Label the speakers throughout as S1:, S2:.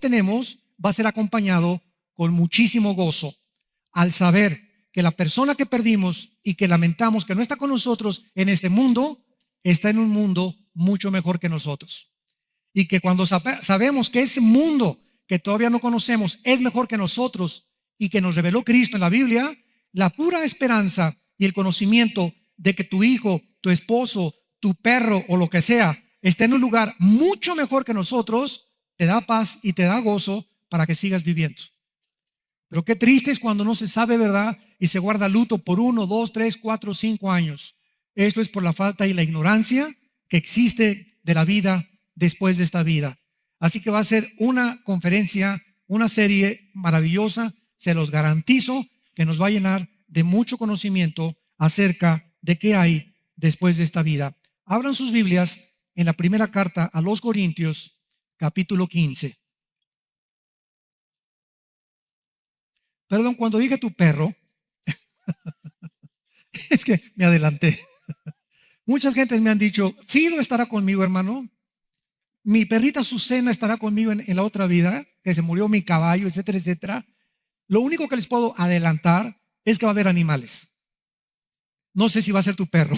S1: tenemos va a ser acompañado con muchísimo gozo al saber que la persona que perdimos y que lamentamos que no está con nosotros en este mundo, está en un mundo mucho mejor que nosotros. Y que cuando sabemos que ese mundo que todavía no conocemos es mejor que nosotros y que nos reveló Cristo en la Biblia, la pura esperanza y el conocimiento de que tu hijo, tu esposo, tu perro o lo que sea esté en un lugar mucho mejor que nosotros, te da paz y te da gozo para que sigas viviendo. Pero qué triste es cuando no se sabe verdad y se guarda luto por 1, 2, 3, 4, 5 años. Esto es por la falta y la ignorancia que existe de la vida después de esta vida. Así que va a ser una conferencia, una serie maravillosa. Se los garantizo que nos va a llenar de mucho conocimiento acerca de qué hay después de esta vida. Abran sus Biblias en la primera carta a los Corintios, capítulo 15. Perdón, cuando dije tu perro, es que me adelanté. Muchas gentes me han dicho, Fido estará conmigo, hermano. Mi perrita Azucena estará conmigo en la otra vida, que se murió mi caballo, etcétera, etcétera. Lo único que les puedo adelantar es que va a haber animales. No sé si va a ser tu perro.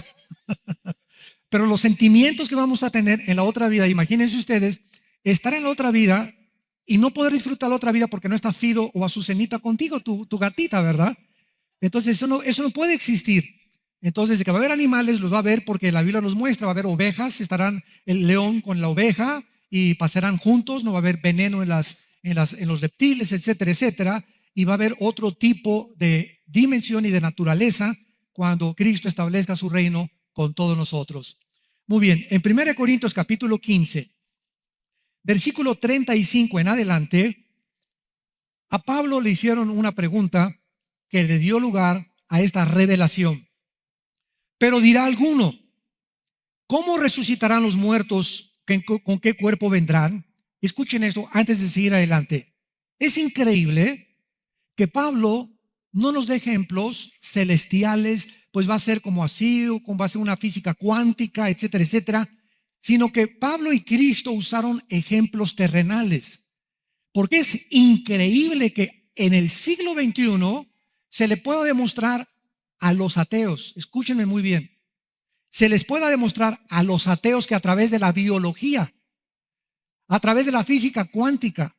S1: Pero los sentimientos que vamos a tener en la otra vida, imagínense ustedes, estar en la otra vida y no poder disfrutar la otra vida porque no está Fido o Azucenita contigo, tu gatita, ¿verdad? Entonces eso no puede existir. Entonces de que va a haber animales, los va a haber porque la Biblia nos muestra, va a haber ovejas, estarán el león con la oveja y pasarán juntos, no va a haber veneno en los reptiles, etcétera, etcétera, y va a haber otro tipo de dimensión y de naturaleza cuando Cristo establezca su reino con todos nosotros. Muy bien, en 1 Corintios capítulo 15, versículo 35 en adelante, a Pablo le hicieron una pregunta que le dio lugar a esta revelación. Pero dirá alguno, ¿cómo resucitarán los muertos? ¿Con qué cuerpo vendrán? Escuchen esto antes de seguir adelante. Es increíble que Pablo no nos dé ejemplos celestiales, pues va a ser como así, o como va a ser una física cuántica, etcétera, etcétera, sino que Pablo y Cristo usaron ejemplos terrenales. Porque es increíble que en el siglo XXI se le pueda demostrar a los ateos, escúchenme muy bien, se les pueda demostrar a los ateos que a través de la biología, a través de la física cuántica,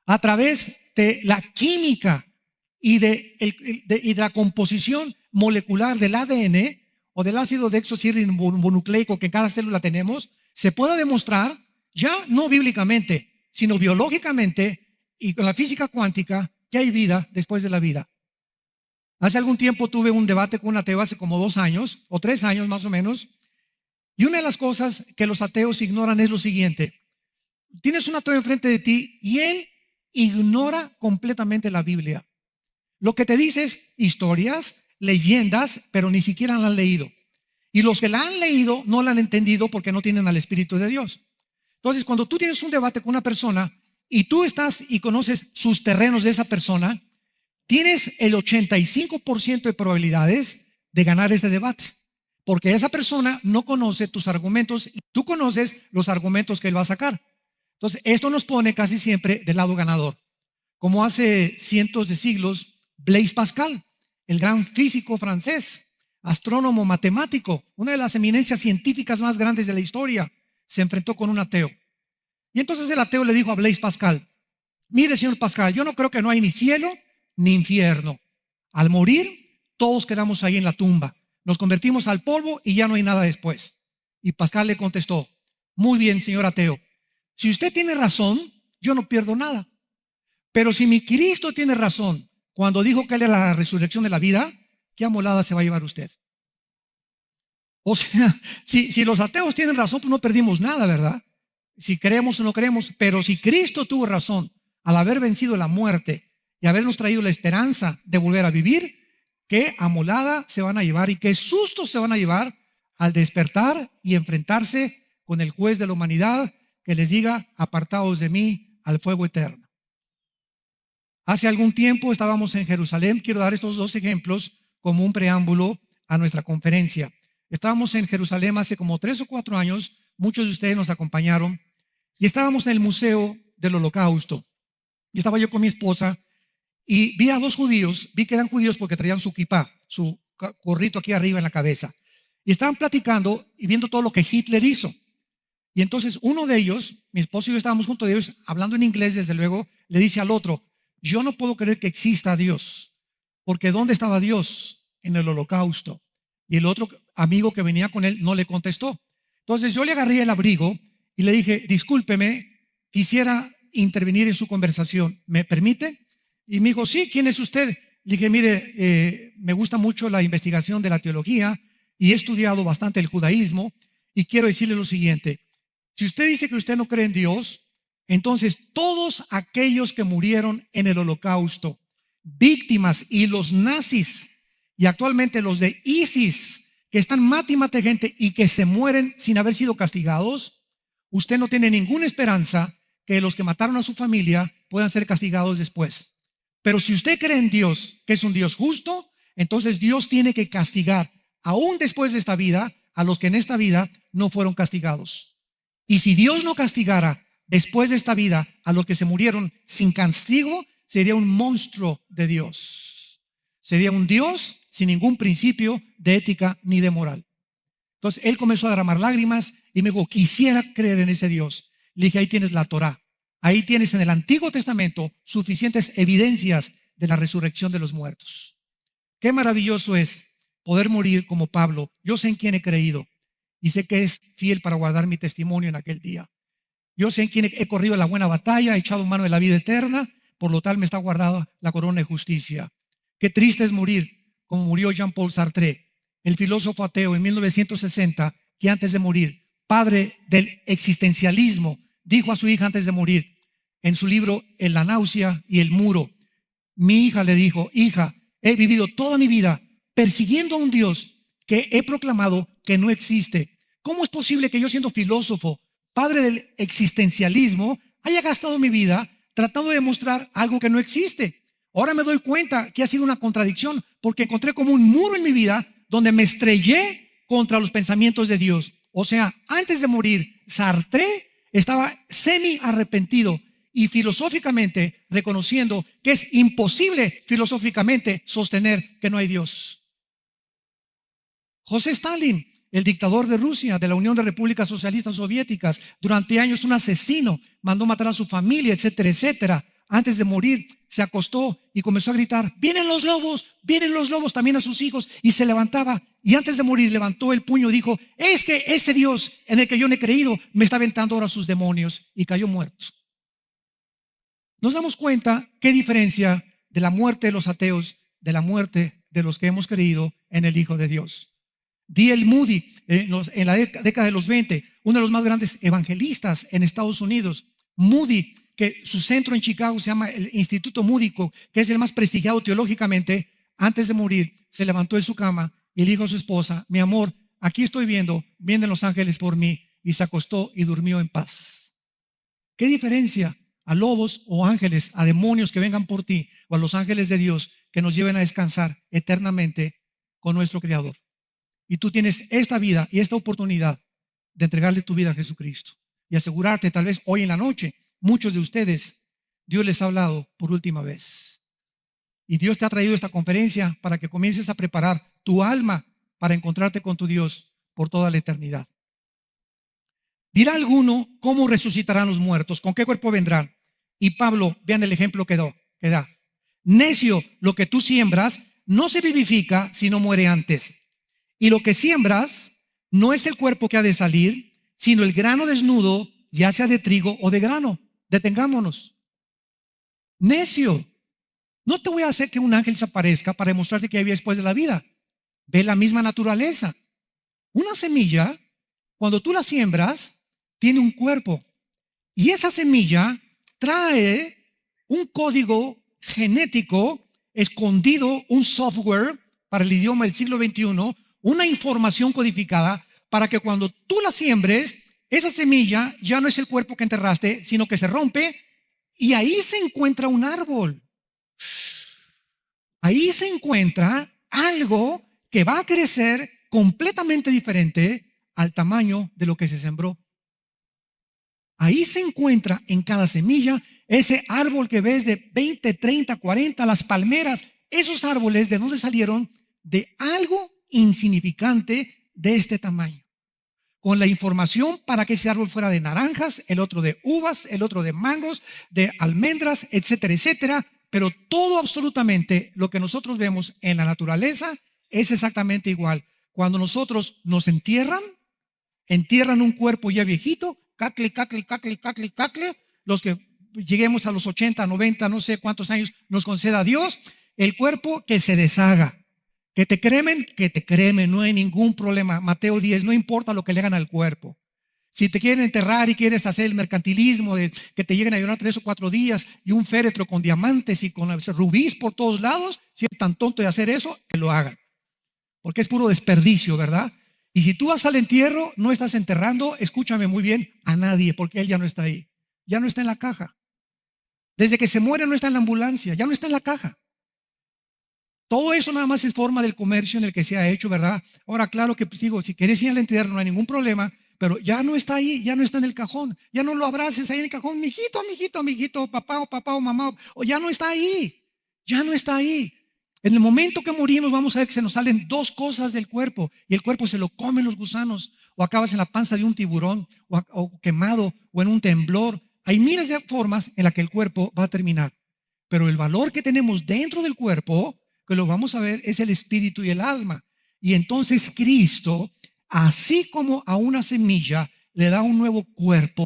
S1: a través de la química y de la composición molecular del ADN o del ácido desoxirribonucleico que en cada célula tenemos, se pueda demostrar ya no bíblicamente, sino biológicamente y con la física cuántica que hay vida después de la vida. Hace algún tiempo tuve un debate con un ateo, hace como 2 años o 3 años más o menos, y una de las cosas que los ateos ignoran es lo siguiente: tienes un ateo enfrente de ti y él ignora completamente la Biblia. Lo que te dice es historias, leyendas, pero ni siquiera la han leído. Y los que la han leído no la han entendido porque no tienen al Espíritu de Dios. Entonces, cuando tú tienes un debate con una persona y tú estás y conoces sus terrenos de esa persona, tienes el 85% de probabilidades de ganar ese debate, porque esa persona no conoce tus argumentos y tú conoces los argumentos que él va a sacar. Entonces, esto nos pone casi siempre del lado ganador. Como hace cientos de siglos, Blaise Pascal, el gran físico francés, astrónomo, matemático, una de las eminencias científicas más grandes de la historia, se enfrentó con un ateo. Y entonces el ateo le dijo a Blaise Pascal: mire, señor Pascal, yo no creo que no hay ni cielo ni infierno. Al morir, todos quedamos ahí en la tumba. Nos convertimos al polvo y ya no hay nada después. Y Pascal le contestó: muy bien, señor ateo, si usted tiene razón, yo no pierdo nada. Pero si mi Cristo tiene razón cuando dijo que él era la resurrección de la vida, ¿qué amolada se va a llevar usted? O sea, si los ateos tienen razón, pues no perdimos nada, ¿verdad? Si creemos o no creemos. Pero si Cristo tuvo razón al haber vencido la muerte y habernos traído la esperanza de volver a vivir, qué amolada se van a llevar y qué susto se van a llevar al despertar y enfrentarse con el juez de la humanidad que les diga: apartaos de mí al fuego eterno. Hace algún tiempo estábamos en Jerusalén. Quiero dar estos 2 ejemplos como un preámbulo a nuestra conferencia. Estábamos en Jerusalén hace como 3 o 4 años. Muchos de ustedes nos acompañaron y estábamos en el Museo del Holocausto. Y estaba yo con mi esposa y vi a dos judíos, vi que eran judíos porque traían su kipá, su gorrito aquí arriba en la cabeza. Y estaban platicando y viendo todo lo que Hitler hizo. Y entonces uno de ellos, mi esposo y yo estábamos junto de ellos, hablando en inglés desde luego, le dice al otro: yo no puedo creer que exista Dios, porque ¿dónde estaba Dios? En el holocausto. Y el otro amigo que venía con él no le contestó. Entonces yo le agarré el abrigo y le dije: discúlpeme, quisiera intervenir en su conversación, ¿me permite? Y me dijo: sí, ¿quién es usted? Le dije: mire, me gusta mucho la investigación de la teología y he estudiado bastante el judaísmo y quiero decirle lo siguiente: si usted dice que usted no cree en Dios, entonces todos aquellos que murieron en el holocausto, víctimas, y los nazis y actualmente los de ISIS, que están mate y mate gente y que se mueren sin haber sido castigados, usted no tiene ninguna esperanza que los que mataron a su familia puedan ser castigados después. Pero si usted cree en Dios, que es un Dios justo, entonces Dios tiene que castigar aún después de esta vida a los que en esta vida no fueron castigados. Y si Dios no castigara después de esta vida a los que se murieron sin castigo, sería un monstruo de Dios. Sería un Dios sin ningún principio de ética ni de moral. Entonces él comenzó a derramar lágrimas y me dijo: quisiera creer en ese Dios. Le dije: ahí tienes la Torá. Ahí tienes en el Antiguo Testamento suficientes evidencias de la resurrección de los muertos. Qué maravilloso es poder morir como Pablo. Yo sé en quién he creído y sé que es fiel para guardar mi testimonio en aquel día. Yo sé en quién he corrido la buena batalla, he echado mano de la vida eterna, por lo tal me está guardada la corona de justicia. Qué triste es morir como murió Jean-Paul Sartre, el filósofo ateo en 1960, que antes de morir, padre del existencialismo, dijo a su hija antes de morir, en su libro En la náusea y el muro, mi hija le dijo: hija, he vivido toda mi vida persiguiendo a un Dios que he proclamado que no existe. ¿Cómo es posible que yo, siendo filósofo, padre del existencialismo, haya gastado mi vida tratando de demostrar algo que no existe? Ahora me doy cuenta que ha sido una contradicción, porque encontré como un muro en mi vida donde me estrellé contra los pensamientos de Dios. O sea, antes de morir, Sartre estaba semi arrepentido y filosóficamente reconociendo que es imposible filosóficamente sostener que no hay Dios. José Stalin, el dictador de Rusia, de la Unión de Repúblicas Socialistas Soviéticas, durante años un asesino, mandó matar a su familia, etcétera, etcétera. Antes de morir se acostó y comenzó a gritar: vienen los lobos, también a sus hijos, y se levantaba, y antes de morir levantó el puño y dijo: es que ese Dios en el que yo no he creído me está aventando ahora sus demonios, y cayó muerto. Nos damos cuenta qué diferencia de la muerte de los ateos de la muerte de los que hemos creído en el Hijo de Dios. D.L. Moody, en la década de los 20, uno de los más grandes evangelistas en Estados Unidos. Moody, que su centro en Chicago se llama el Instituto Moody, que es el más prestigiado teológicamente, antes de morir se levantó de su cama y le dijo a su esposa: mi amor, aquí estoy vienen los ángeles por mí, y se acostó y durmió en paz. ¿Qué diferencia a lobos o ángeles, a demonios que vengan por ti, o a los ángeles de Dios que nos lleven a descansar eternamente con nuestro Creador? Y tú tienes esta vida y esta oportunidad de entregarle tu vida a Jesucristo y asegurarte, tal vez hoy en la noche, muchos de ustedes, Dios les ha hablado por última vez. Y Dios te ha traído esta conferencia para que comiences a preparar tu alma para encontrarte con tu Dios por toda la eternidad. Dirá alguno: ¿cómo resucitarán los muertos? ¿Con qué cuerpo vendrán? Y Pablo, vean el ejemplo que da. Necio, lo que tú siembras no se vivifica si no muere antes. Y lo que siembras no es el cuerpo que ha de salir, sino el grano desnudo, ya sea de trigo o de grano. Detengámonos. Necio, no te voy a hacer que un ángel se aparezca para demostrarte que hay vida después de la vida. Ve la misma naturaleza. Una semilla, cuando tú la siembras, tiene un cuerpo. Y esa semilla trae un código genético escondido, un software para el idioma del siglo XXI, una información codificada para que cuando tú la siembres, esa semilla ya no es el cuerpo que enterraste, sino que se rompe y ahí se encuentra un árbol. Ahí se encuentra algo que va a crecer completamente diferente al tamaño de lo que se sembró. Ahí se encuentra en cada semilla Ese árbol que ves de 20, 30, 40, las palmeras, esos árboles, ¿de dónde salieron? De algo insignificante de este tamaño. Con la información para que ese árbol fuera de naranjas, el otro de uvas, el otro de mangos, de almendras, etcétera, etcétera. Pero todo absolutamente lo que nosotros vemos en la naturaleza es exactamente igual. Cuando nosotros nos entierran un cuerpo ya viejito, cacle, cacle, cacle, cacle, cacle, los que lleguemos a los 80, 90, no sé cuántos años nos conceda Dios, el cuerpo que se deshaga. Que te cremen, no hay ningún problema. Mateo 10, no importa lo que le hagan al cuerpo. Si te quieren enterrar y quieres hacer el mercantilismo de que te lleguen a llorar 3 o 4 días y un féretro con diamantes y con rubíes por todos lados, si eres tan tonto de hacer eso, que lo hagan. Porque es puro desperdicio, ¿verdad? Y si tú vas al entierro, no estás enterrando, escúchame muy bien, a nadie, porque él ya no está ahí. Ya no está en la caja. Desde que se muere no está en la ambulancia, ya no está en la caja. Todo eso nada más es forma del comercio en el que se ha hecho, ¿verdad? Ahora, claro que pues, digo, si quieres ir al entierro no hay ningún problema, pero ya no está ahí, ya no está en el cajón, ya no lo abraces ahí en el cajón, mijito, mijito, mijito, papá o mamá, o ya no está ahí, ya no está ahí. En el momento que morimos vamos a ver que se nos salen 2 cosas del cuerpo y el cuerpo se lo comen los gusanos, o acabas en la panza de un tiburón, o quemado, o en un temblor. Hay miles de formas en las que el cuerpo va a terminar, pero el valor que tenemos dentro del cuerpo, que lo vamos a ver, es el espíritu y el alma. Y entonces Cristo, así como a una semilla le da un nuevo cuerpo,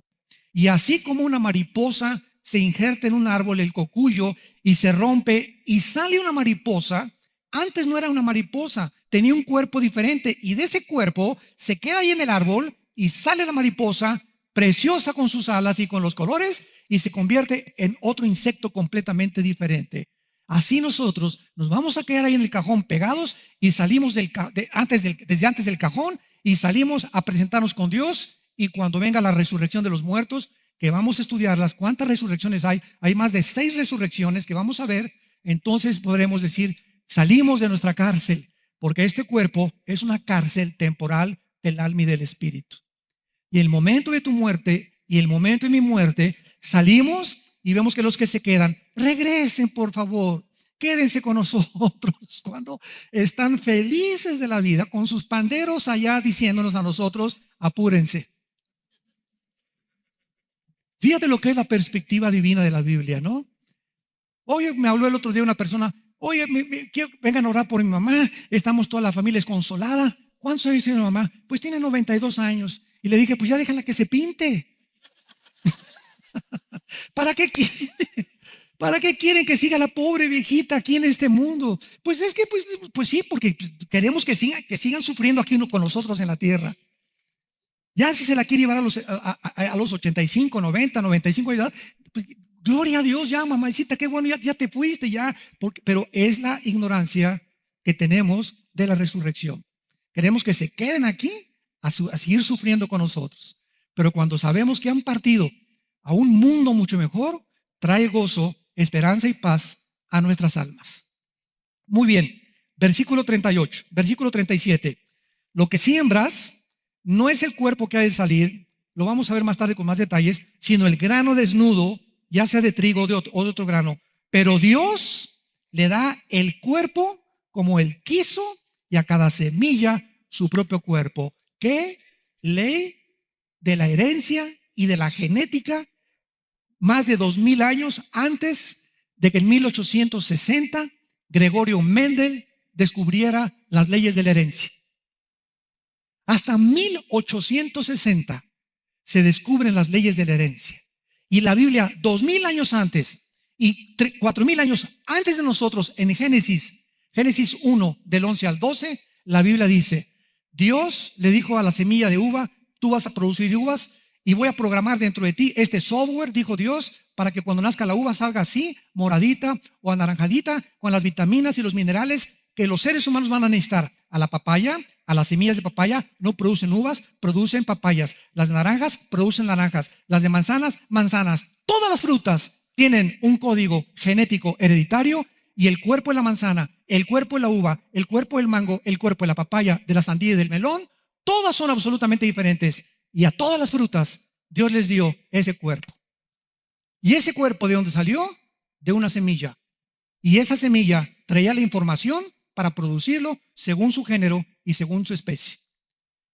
S1: y así como una mariposa se injerta en un árbol, el cocuyo, y se rompe y sale una mariposa, antes no era una mariposa, tenía un cuerpo diferente, y de ese cuerpo se queda ahí en el árbol y sale la mariposa, preciosa con sus alas y con los colores, y se convierte en otro insecto completamente diferente. Así nosotros nos vamos a quedar ahí en el cajón pegados y salimos desde antes del cajón y salimos a presentarnos con Dios, y cuando venga la resurrección de los muertos, que vamos a estudiarlas, cuántas resurrecciones hay más de 6 resurrecciones que vamos a ver, entonces podremos decir, salimos de nuestra cárcel, porque este cuerpo es una cárcel temporal del alma y del espíritu. Y el momento de tu muerte y el momento de mi muerte, salimos y vemos que los que se quedan, regresen por favor, quédense con nosotros cuando están felices de la vida, con sus panderos allá diciéndonos a nosotros, apúrense. Fíjate lo que es la perspectiva divina de la Biblia, ¿no? Oye, me habló el otro día una persona, oye, vengan a orar por mi mamá, estamos toda la familia desconsolada. ¿Cuántos años tiene mi mamá? Pues tiene 92 años. Y le dije, pues ya déjala que se pinte. ¿Para qué quieren? ¿Para qué quieren que siga la pobre viejita aquí en este mundo? Pues es que, pues sí, porque queremos que sigan sufriendo aquí con nosotros en la tierra. Ya si se la quiere llevar a los 85, 90, 95 de edad, pues gloria a Dios, ya mamacita, qué bueno, ya te fuiste, ya. Pero es la ignorancia que tenemos de la resurrección. Queremos que se queden aquí a seguir sufriendo con nosotros. Pero cuando sabemos que han partido a un mundo mucho mejor, trae gozo, esperanza y paz a nuestras almas. Muy bien, versículo 38, versículo 37. Lo que siembras no es el cuerpo que ha de salir, lo vamos a ver más tarde con más detalles, sino el grano desnudo, ya sea de trigo o de otro grano. Pero Dios le da el cuerpo como Él quiso, y a cada semilla su propio cuerpo. ¿Qué ley de la herencia y de la genética? Más de 2000 años antes de que en 1860 Gregorio Mendel descubriera las leyes de la herencia. Hasta 1860 se descubren las leyes de la herencia. Y la Biblia, 2000 años antes y 4000 años antes de nosotros, en Génesis 1, del 11 al 12, la Biblia dice, Dios le dijo a la semilla de uva, tú vas a producir uvas y voy a programar dentro de ti este software, dijo Dios, para que cuando nazca la uva salga así, moradita o anaranjadita, con las vitaminas y los minerales que los seres humanos van a necesitar. A la papaya, a las semillas de papaya no producen uvas, producen papayas. Las naranjas producen naranjas. Las de manzanas, manzanas. Todas las frutas tienen un código genético hereditario, y el cuerpo de la manzana, el cuerpo de la uva, el cuerpo del mango, el cuerpo de la papaya, de la sandía y del melón, todas son absolutamente diferentes. Y a todas las frutas Dios les dio ese cuerpo. Y ese cuerpo, ¿de dónde salió? De una semilla. Y esa semilla traía la información para producirlo según su género y según su especie.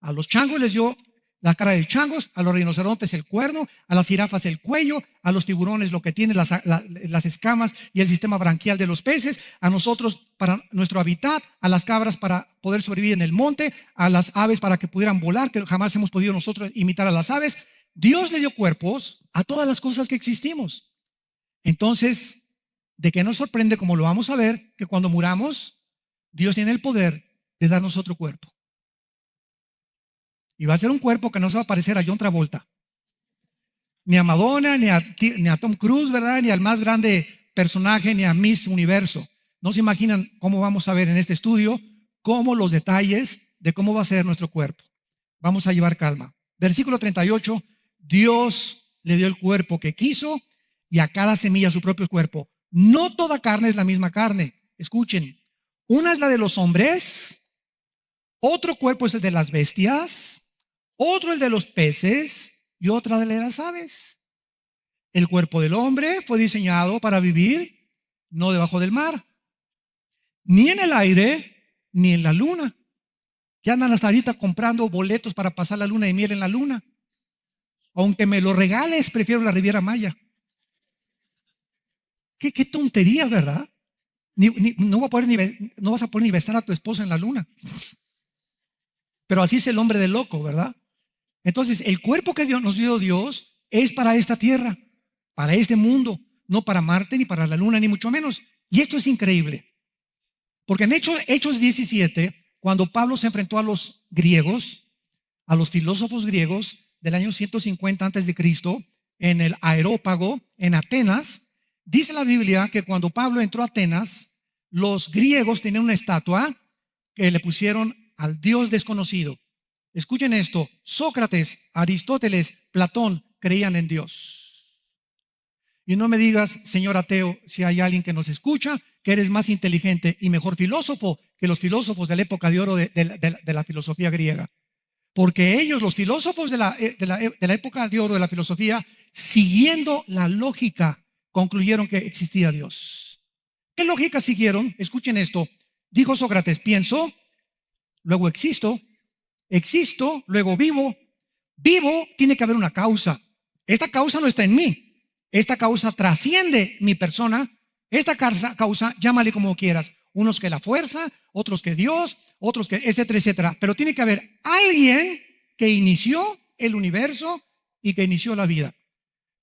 S1: A los changos les dio la cara de changos, a los rinocerontes el cuerno, a las jirafas el cuello, a los tiburones lo que tiene las escamas y el sistema branquial de los peces, a nosotros para nuestro hábitat, a las cabras para poder sobrevivir en el monte, a las aves para que pudieran volar, que jamás hemos podido nosotros imitar a las aves. Dios le dio cuerpos a todas las cosas que existimos. Entonces, ¿de qué nos sorprende, como lo vamos a ver, que cuando muramos, Dios tiene el poder de darnos otro cuerpo? Y va a ser un cuerpo que no se va a parecer a John Travolta, ni a Madonna, ni a Tom Cruise, ¿verdad? Ni al más grande personaje, ni a Miss Universo. No se imaginan cómo vamos a ver en este estudio, cómo los detalles de cómo va a ser nuestro cuerpo. Vamos a llevar calma. Versículo 38, Dios le dio el cuerpo que quiso y a cada semilla su propio cuerpo. No toda carne es la misma carne. Escuchen, una es la de los hombres, otro cuerpo es el de las bestias, otro el de los peces y otra de las aves. El cuerpo del hombre fue diseñado para vivir no debajo del mar, ni en el aire, ni en la luna. Que andan hasta ahorita comprando boletos para pasar la luna de miel en la luna. Aunque me lo regales, prefiero la Riviera Maya. Qué tontería, ¿verdad? No vas a poder ni besar a tu esposa en la luna. Pero así es el hombre de loco, ¿verdad? Entonces, el cuerpo que nos dio Dios es para esta tierra, para este mundo, no para Marte, ni para la luna, ni mucho menos. Y esto es increíble. Porque en Hechos 17, cuando Pablo se enfrentó a los griegos, a los filósofos griegos del año 150 antes de Cristo, en el Areópago, en Atenas, dice la Biblia que cuando Pablo entró a Atenas, los griegos tenían una estatua que le pusieron al Dios desconocido. Escuchen esto, Sócrates, Aristóteles, Platón creían en Dios. Y no me digas, señor ateo, si hay alguien que nos escucha, que eres más inteligente y mejor filósofo que los filósofos de la época de oro de la filosofía griega. Porque ellos, los filósofos de la época de oro de la filosofía, siguiendo la lógica, concluyeron que existía Dios. ¿Qué lógica siguieron? Escuchen esto. Dijo Sócrates, pienso, luego existo, luego vivo. Vivo, tiene que haber una causa. Esta causa no está en mí. Esta causa trasciende mi persona. Esta causa, llámale como quieras. Unos que la fuerza, otros que Dios, otros que etcétera, etcétera. Pero tiene que haber alguien que inició el universo y que inició la vida.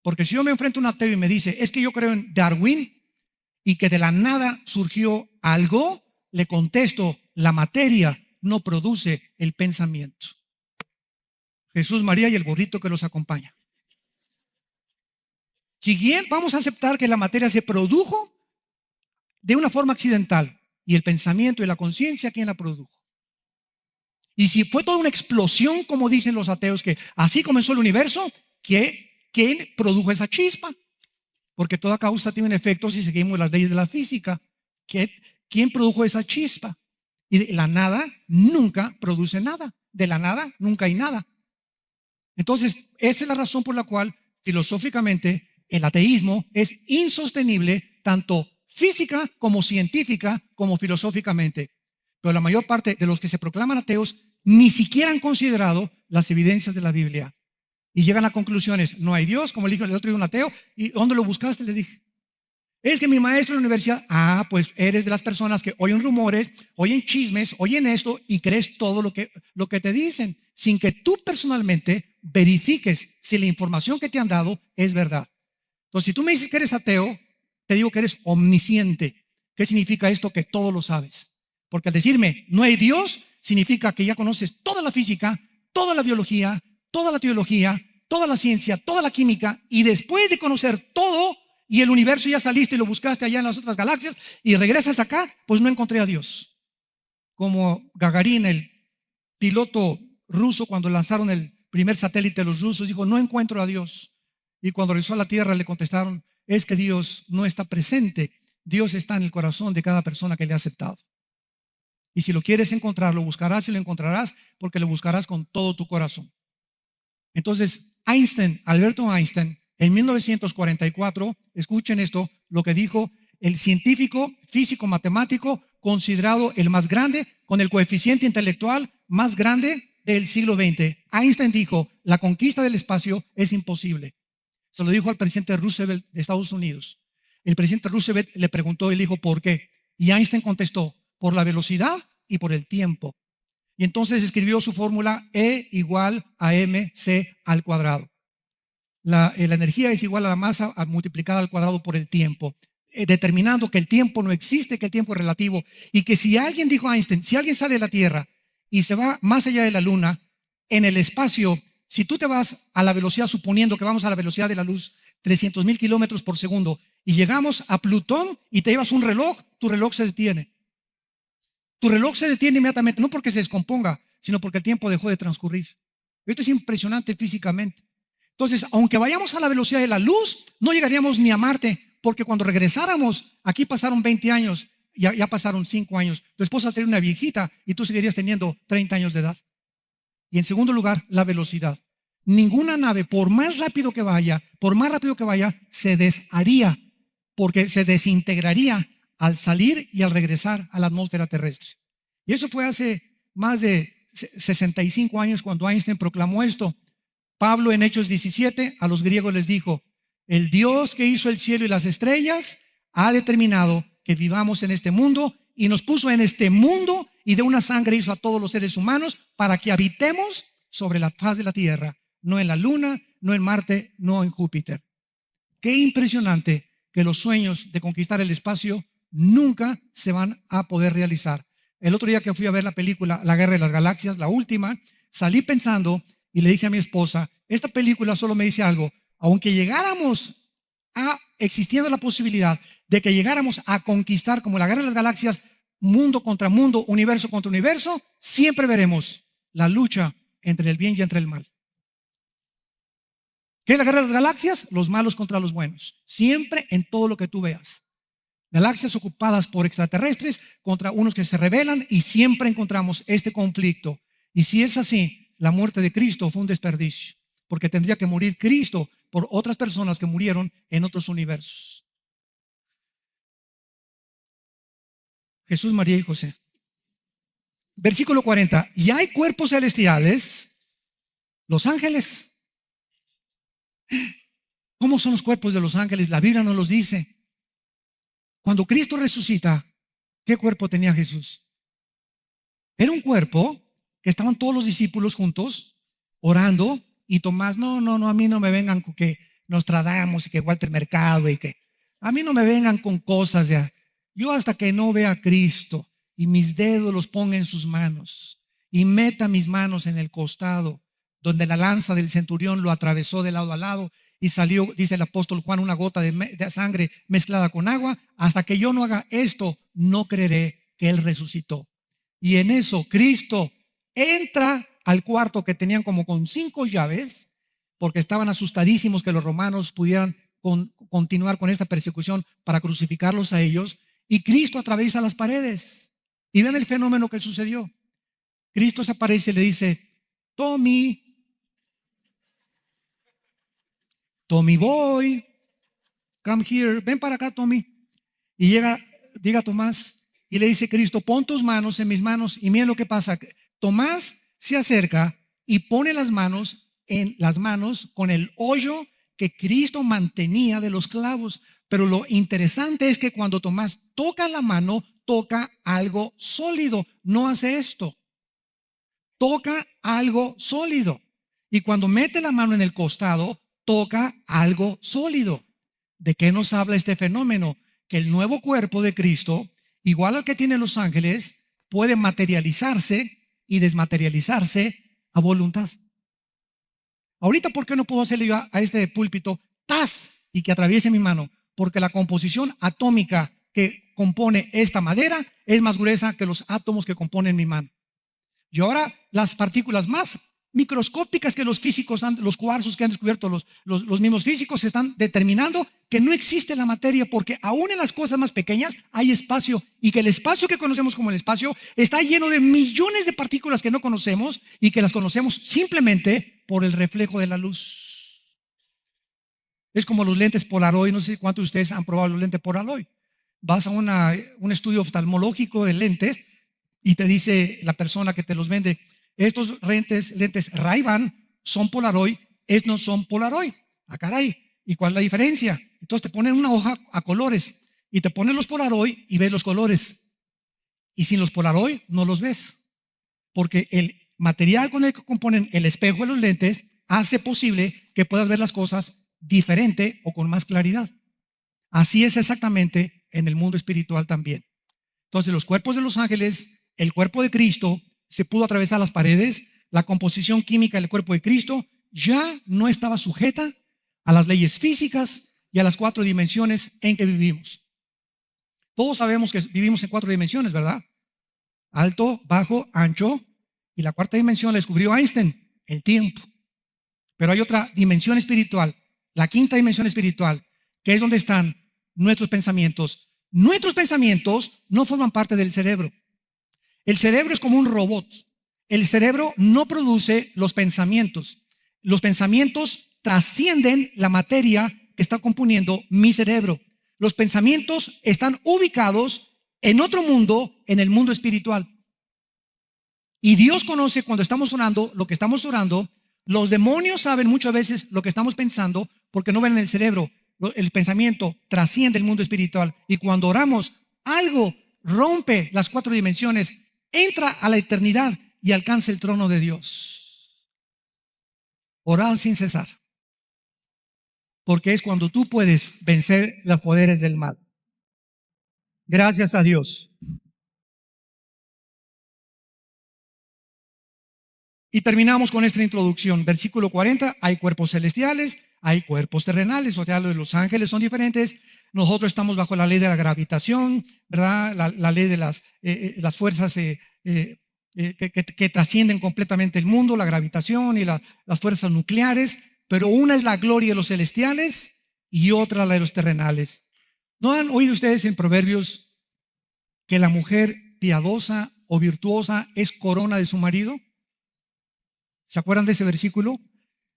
S1: Porque si yo me enfrento a un ateo y me dice, es que yo creo en Darwin y que de la nada surgió algo, le contesto, la materia no produce el pensamiento. Jesús, María y el burrito que los acompaña. Si bien vamos a aceptar que la materia se produjo de una forma accidental y el pensamiento y la conciencia, ¿quién la produjo? Y si fue toda una explosión, como dicen los ateos, que así comenzó el universo, ¿quién produjo esa chispa? Porque toda causa tiene un efecto si seguimos las leyes de la física. ¿Quién produjo esa chispa? Y de la nada nunca produce nada. De la nada nunca hay nada. Entonces, esa es la razón por la cual filosóficamente el ateísmo es insostenible tanto física como científica como filosóficamente. Pero la mayor parte de los que se proclaman ateos ni siquiera han considerado las evidencias de la Biblia y llegan a conclusiones. No hay Dios, como le dijo el otro día un ateo. ¿Y dónde lo buscaste? Le dije. Es que mi maestro en la universidad, pues eres de las personas que oyen rumores, oyen chismes, oyen esto y crees todo lo que te dicen, sin que tú personalmente verifiques si la información que te han dado es verdad. Entonces, si tú me dices que eres ateo, te digo que eres omnisciente. ¿Qué significa esto? Que todo lo sabes. Porque al decirme no hay Dios, significa que ya conoces toda la física, toda la biología, toda la teología, toda la ciencia, toda la química, y después de conocer todo y el universo ya saliste y lo buscaste allá en las otras galaxias y regresas acá, pues no encontré a Dios. Como Gagarin, el piloto ruso, cuando lanzaron el primer satélite de los rusos, dijo, no encuentro a Dios. Y cuando regresó a la tierra le contestaron, es que Dios no está presente, Dios está en el corazón de cada persona que le ha aceptado. Y si lo quieres encontrar, lo buscarás y lo encontrarás porque lo buscarás con todo tu corazón. Entonces, Alberto Einstein, En 1944, escuchen esto, lo que dijo el científico físico matemático considerado el más grande, con el coeficiente intelectual más grande del siglo XX. Einstein dijo, la conquista del espacio es imposible. Se lo dijo al presidente Roosevelt de Estados Unidos. El presidente Roosevelt le preguntó y le dijo, ¿por qué? Y Einstein contestó, por la velocidad y por el tiempo. Y entonces escribió su fórmula E igual a mc al cuadrado. La energía es igual a la masa multiplicada al cuadrado por el tiempo, determinando que el tiempo no existe, que el tiempo es relativo, y que si alguien, dijo Einstein, si alguien sale de la Tierra y se va más allá de la Luna, en el espacio, si tú te vas a la velocidad, suponiendo que vamos a la velocidad de la luz, 300,000 kilómetros por segundo, y llegamos a Plutón y te llevas un reloj, tu reloj se detiene. Tu reloj se detiene inmediatamente, no porque se descomponga, sino porque el tiempo dejó de transcurrir. Esto es impresionante físicamente. Entonces, aunque vayamos a la velocidad de la luz, no llegaríamos ni a Marte, porque cuando regresáramos, aquí pasaron 20 años, ya pasaron 5 años. Tu esposa sería una viejita y tú seguirías teniendo 30 años de edad. Y en segundo lugar, la velocidad. Ninguna nave, por más rápido que vaya, se desharía, porque se desintegraría al salir y al regresar a la atmósfera terrestre. Y eso fue hace más de 65 años cuando Einstein proclamó esto. Pablo en Hechos 17 a los griegos les dijo, el Dios que hizo el cielo y las estrellas ha determinado que vivamos en este mundo y nos puso en este mundo y de una sangre hizo a todos los seres humanos para que habitemos sobre la faz de la tierra, no en la luna, no en Marte, no en Júpiter. Qué impresionante que los sueños de conquistar el espacio nunca se van a poder realizar. El otro día que fui a ver la película La Guerra de las Galaxias, la última, salí pensando y le dije a mi esposa, esta película solo me dice algo, aunque llegáramos a, existiendo la posibilidad de que llegáramos a conquistar como la Guerra de las Galaxias, mundo contra mundo, universo contra universo, siempre veremos la lucha entre el bien y entre el mal. ¿Qué es la Guerra de las Galaxias? Los malos contra los buenos, siempre en todo lo que tú veas. Galaxias ocupadas por extraterrestres contra unos que se rebelan y siempre encontramos este conflicto. Y si es así, la muerte de Cristo fue un desperdicio, porque tendría que morir Cristo por otras personas que murieron en otros universos. Jesús, María y José. Versículo 40. Y hay cuerpos celestiales, los ángeles. ¿Cómo son los cuerpos de los ángeles? La Biblia nos los dice. Cuando Cristo resucita, ¿qué cuerpo tenía Jesús? Era un cuerpo que estaban todos los discípulos juntos orando y Tomás, no, a mí no me vengan con que Nostradamus y que Walter Mercado y que a mí no me vengan con cosas de, yo hasta que no vea a Cristo y mis dedos los ponga en sus manos y meta mis manos en el costado donde la lanza del centurión lo atravesó de lado a lado y salió, dice el apóstol Juan, una gota de sangre mezclada con agua, hasta que yo no haga esto, no creeré que Él resucitó. Y en eso Cristo entra al cuarto que tenían como con 5 llaves, porque estaban asustadísimos que los romanos pudieran continuar con esta persecución para crucificarlos a ellos, y Cristo atraviesa las paredes. Y ven el fenómeno que sucedió. Cristo se aparece y le dice, Tommy boy, come here, ven para acá, Tommy. Y llega Tomás y le dice Cristo, pon tus manos en mis manos. Y miren lo que pasa. Tomás se acerca y pone las manos en las manos con el hoyo que Cristo mantenía de los clavos. Pero lo interesante es que cuando Tomás toca la mano, toca algo sólido. No hace esto. Toca algo sólido. Y cuando mete la mano en el costado, toca algo sólido. ¿De qué nos habla este fenómeno? Que el nuevo cuerpo de Cristo, igual al que tienen los ángeles, puede materializarse y desmaterializarse a voluntad. Ahorita, ¿por qué no puedo hacerle yo a este púlpito ¡tas! Y que atraviese mi mano? Porque la composición atómica que compone esta madera es más gruesa que los átomos que componen mi mano. Y ahora las partículas más microscópicas que los físicos, los cuarzos que han descubierto los mismos físicos, están determinando que no existe la materia, porque aún en las cosas más pequeñas hay espacio, y que el espacio que conocemos como el espacio está lleno de millones de partículas que no conocemos y que las conocemos simplemente por el reflejo de la luz. Es como los lentes Polaroid. No sé cuántos de ustedes han probado los lentes Polaroid. Vas a un estudio oftalmológico de lentes y te dice la persona que te los vende: estos lentes Ray-Ban son Polaroid, estos no son Polaroid. Ah, caray, ¿y cuál es la diferencia? Entonces te ponen una hoja a colores y te ponen los Polaroid y ves los colores. Y sin los Polaroid no los ves, porque el material con el que componen el espejo de los lentes hace posible que puedas ver las cosas diferente o con más claridad. Así es exactamente en el mundo espiritual también. Entonces, los cuerpos de los ángeles, el cuerpo de Cristo, se pudo atravesar las paredes. La composición química del cuerpo de Cristo ya no estaba sujeta a las leyes físicas y a las 4 dimensiones en que vivimos. Todos sabemos que vivimos en 4 dimensiones, ¿verdad? Alto, bajo, ancho, y la 4ª dimensión la descubrió Einstein, el tiempo. Pero hay otra dimensión espiritual, la 5ª dimensión espiritual, que es donde están nuestros pensamientos. Nuestros pensamientos no forman parte del cerebro. El cerebro es como un robot. El cerebro no produce los pensamientos. Los pensamientos trascienden la materia que está componiendo mi cerebro. Los pensamientos están ubicados en otro mundo, en el mundo espiritual. Y Dios conoce cuando estamos orando lo que estamos orando. Los demonios saben muchas veces lo que estamos pensando porque no ven en el cerebro. El pensamiento trasciende el mundo espiritual. Y cuando oramos, algo rompe las 4 dimensiones, entra a la eternidad y alcanza el trono de Dios. Orad sin cesar, porque es cuando tú puedes vencer los poderes del mal. Gracias a Dios. Y terminamos con esta introducción. Versículo 40, hay cuerpos celestiales, hay cuerpos terrenales, o sea, los de los ángeles son diferentes. Nosotros estamos bajo la ley de la gravitación, ¿verdad? La ley de las fuerzas que trascienden completamente el mundo, la gravitación y las fuerzas nucleares. Pero una es la gloria de los celestiales y otra la de los terrenales. ¿No han oído ustedes en Proverbios que la mujer piadosa o virtuosa es corona de su marido? ¿Se acuerdan de ese versículo?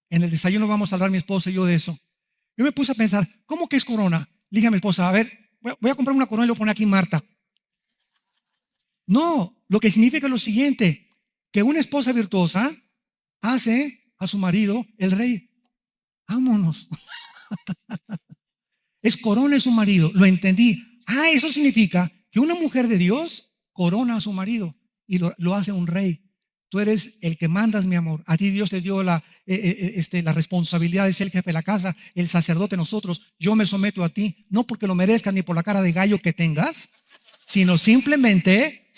S1: En el desayuno vamos a hablar mi esposa y yo de eso. Yo me puse a pensar, ¿cómo que es corona? Le dije a mi esposa: a ver, voy a comprar una corona y lo voy a poner aquí Marta. No, lo que significa es lo siguiente, que una esposa virtuosa hace a su marido el rey. Vámonos. Es corona de su marido, lo entendí. Eso significa que una mujer de Dios corona a su marido y lo hace un rey. Tú eres el que mandas, mi amor. A ti Dios te dio la responsabilidad de ser el jefe de la casa, el sacerdote. Nosotros, yo me someto a ti, no porque lo merezcas ni por la cara de gallo que tengas, sino simplemente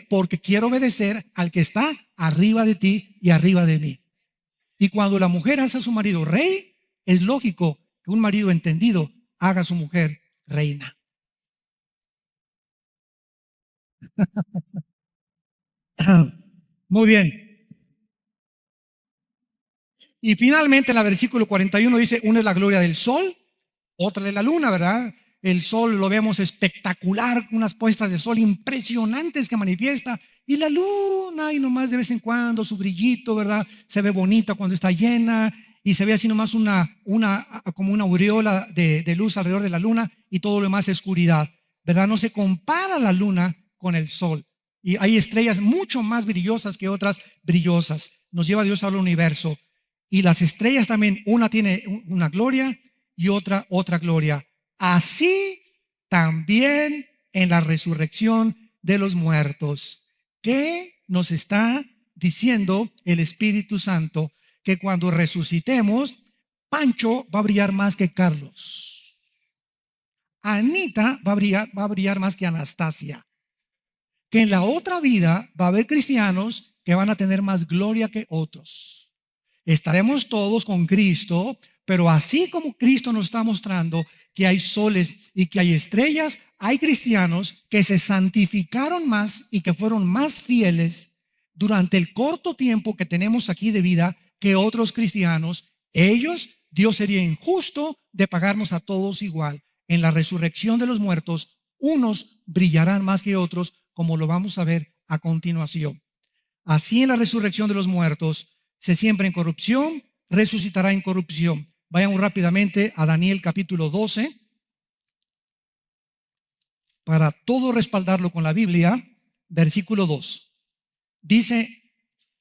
S1: porque quiero obedecer al que está arriba de ti y arriba de mí. Y cuando la mujer hace a su marido rey, es lógico que un marido entendido haga a su mujer reina. Muy bien. Y finalmente en el versículo 41 dice: una es la gloria del sol, otra de la luna, ¿verdad? El sol lo vemos espectacular, unas puestas de sol impresionantes que manifiesta. Y la luna, y nomás de vez en cuando su brillito, ¿verdad? Se ve bonita cuando está llena y se ve así nomás como una aureola de luz alrededor de la luna, y todo lo demás es oscuridad, ¿verdad? No se compara la luna con el sol. Y hay estrellas mucho más brillosas que otras brillosas. Nos lleva Dios al universo. Y las estrellas también, una tiene una gloria y otra gloria. Así también en la resurrección de los muertos. ¿Qué nos está diciendo el Espíritu Santo? Que cuando resucitemos, Pancho va a brillar más que Carlos. Anita va a brillar más que Anastasia. Que en la otra vida va a haber cristianos que van a tener más gloria que otros. Estaremos todos con Cristo, pero así como Cristo nos está mostrando que hay soles y que hay estrellas, hay cristianos que se santificaron más y que fueron más fieles durante el corto tiempo que tenemos aquí de vida que otros cristianos. Ellos, Dios sería injusto de pagarnos a todos igual. En la resurrección de los muertos, unos brillarán más que otros, como lo vamos a ver a continuación. Así en la resurrección de los muertos se siembra en corrupción, resucitará en corrupción. Vayan rápidamente a Daniel capítulo 12 para todo respaldarlo con la Biblia. Versículo 2. Dice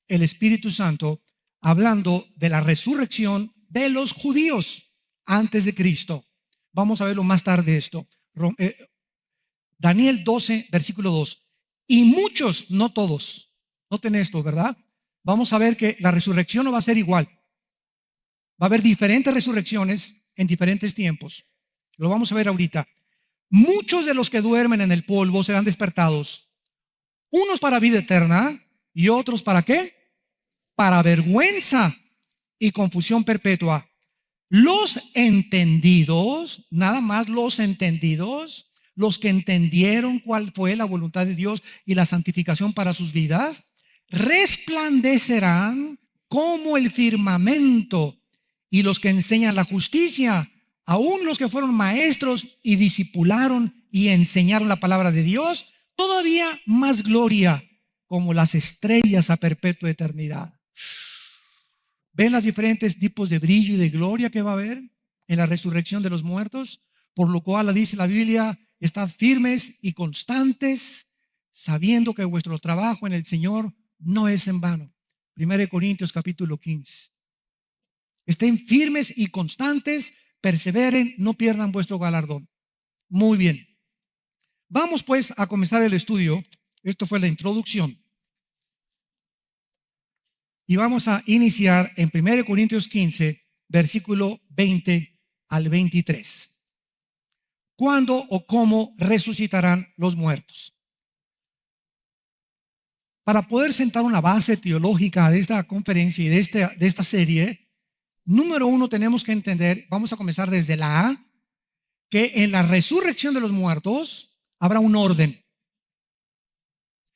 S1: el Espíritu Santo hablando de la resurrección de los judíos antes de Cristo. Vamos a verlo más tarde esto. Daniel 12, versículo 2. Y muchos, no todos, noten esto, ¿verdad? Vamos a ver que la resurrección no va a ser igual. Va a haber diferentes resurrecciones en diferentes tiempos. Lo vamos a ver ahorita. Muchos de los que duermen en el polvo serán despertados. Unos para vida eterna y otros para ¿qué? Para vergüenza y confusión perpetua. Los entendidos, nada más los entendidos, los que entendieron cuál fue la voluntad de Dios y la santificación para sus vidas, resplandecerán como el firmamento. Y los que enseñan la justicia, aún los que fueron maestros y discipularon y enseñaron la palabra de Dios, todavía más gloria, como las estrellas a perpetua eternidad. ¿Ven los diferentes tipos de brillo y de gloria que va a haber en la resurrección de los muertos? Por lo cual dice la Biblia: estad firmes y constantes, sabiendo que vuestro trabajo en el Señor no es en vano. 1 Corintios capítulo 15. Estén firmes y constantes, perseveren, no pierdan vuestro galardón. Muy bien. Vamos pues a comenzar el estudio. Esto fue la introducción. Y vamos a iniciar en 1 Corintios 15, versículo 20 al 23. ¿Cuándo o cómo resucitarán los muertos? Para poder sentar una base teológica de esta conferencia y de esta serie, número uno, tenemos que entender, vamos a comenzar desde la A, que en la resurrección de los muertos habrá un orden.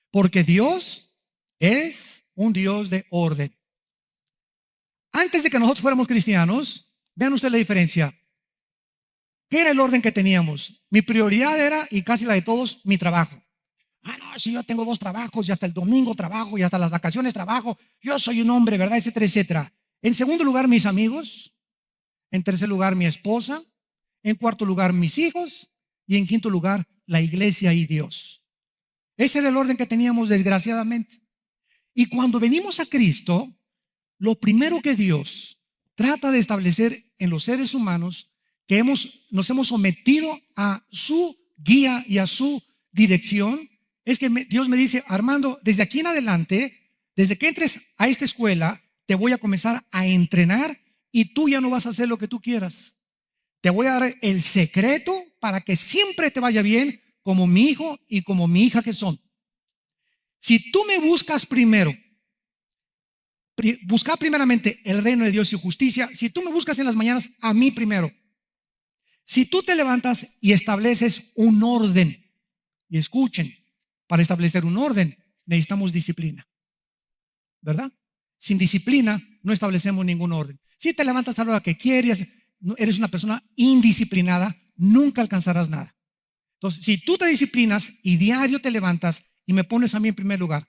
S1: Porque Dios es un Dios de orden. Antes de que nosotros fuéramos cristianos, vean ustedes la diferencia. ¿Qué era el orden que teníamos? Mi prioridad era, y casi la de todos, mi trabajo. No, si yo tengo 2 trabajos y hasta el domingo trabajo y hasta las vacaciones trabajo, yo soy un hombre, ¿verdad? Etcétera, etcétera. En segundo lugar, mis amigos. En tercer lugar, mi esposa. En cuarto lugar, mis hijos. Y en quinto lugar, la iglesia y Dios. Ese era el orden que teníamos, desgraciadamente. Y cuando venimos a Cristo, lo primero que Dios trata de establecer en los seres humanos, que nos hemos sometido a su guía y a su dirección, es que Dios me dice: Armando, desde aquí en adelante, desde que entres a esta escuela, te voy a comenzar a entrenar y tú ya no vas a hacer lo que tú quieras. Te voy a dar el secreto para que siempre te vaya bien, como mi hijo y como mi hija que son. Si tú me buscas primero, busca primeramente el reino de Dios y justicia. Si tú me buscas en las mañanas, a mí primero. Si tú te levantas y estableces un orden, y escuchen, para establecer un orden necesitamos disciplina, ¿verdad? Sin disciplina no establecemos ningún orden. Si te levantas a la hora que quieres, eres una persona indisciplinada, nunca alcanzarás nada. Entonces, si tú te disciplinas y diario te levantas y me pones a mí en primer lugar,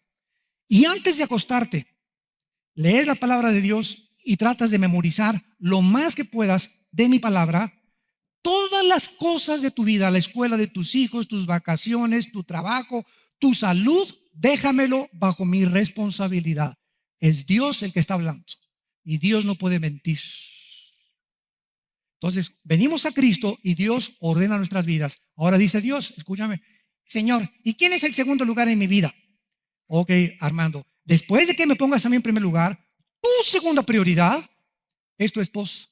S1: y antes de acostarte lees la palabra de Dios y tratas de memorizar lo más que puedas de mi palabra, todas las cosas de tu vida, la escuela de tus hijos, tus vacaciones, tu trabajo, tu salud, déjamelo bajo mi responsabilidad. Es Dios el que está hablando y Dios no puede mentir. Entonces, venimos a Cristo y Dios ordena nuestras vidas. Ahora dice Dios, escúchame, Señor, ¿y quién es el segundo lugar en mi vida? Ok, Armando, después de que me pongas a mí en primer lugar, tu segunda prioridad es tu esposa.